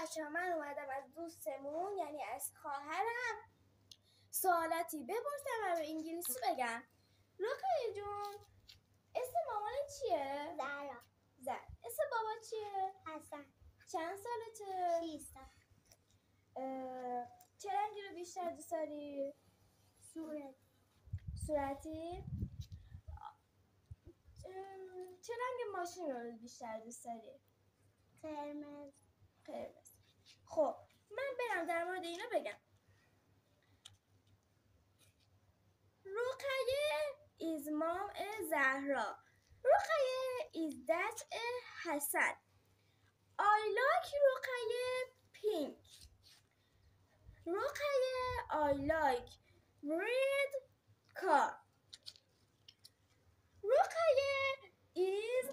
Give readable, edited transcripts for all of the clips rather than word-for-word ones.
بچه ها من اومدم از دوستمون یعنی از خواهرم سوالاتی بپرسم و به انگلیسی بگم. رقیه جون اسم مامانت چیه؟ زهرا. اسم بابا چیه؟ حسن. چند سالته؟ 6 سال. چه رنگی رو بیشتر دوست داری؟ صورتی؟ چه رنگ ماشین رو بیشتر دوست داری؟ قرمز. خب من برم در مورد اینا بگم. رقیه is mom زهرا. رقیه is dad حسن. I like رقیه pink. رقیه I like red car. رقیه is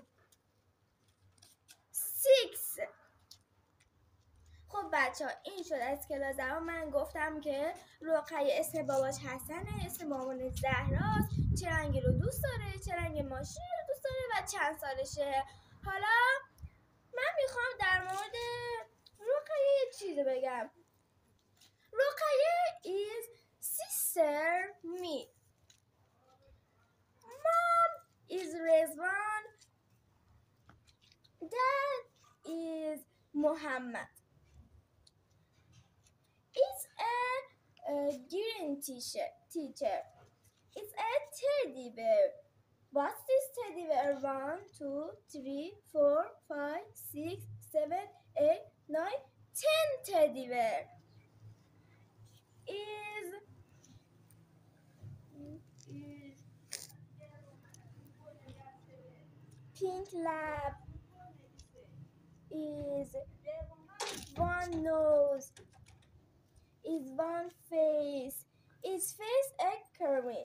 6. خب بچه ها این شد از کلاس زبان. من گفتم که رقیه اسم باباش حسنه، اسم مامان زهراست، چه رنگی رو دوست داره، چه رنگ ماشین رو دوست داره و چند سالشه. حالا من میخوام در مورد رقیه یه چیزی بگم. رقیه is sister me. Mom is Rezvan. Dad is Muhammad. It's a green teacher. It's a teddy bear. What's this teddy bear? 1, 2, 3, 4, 5, 6, 7, 8, 9, 10 teddy bear. Is pink lab. Is one nose. Is one face. Is face a curvy.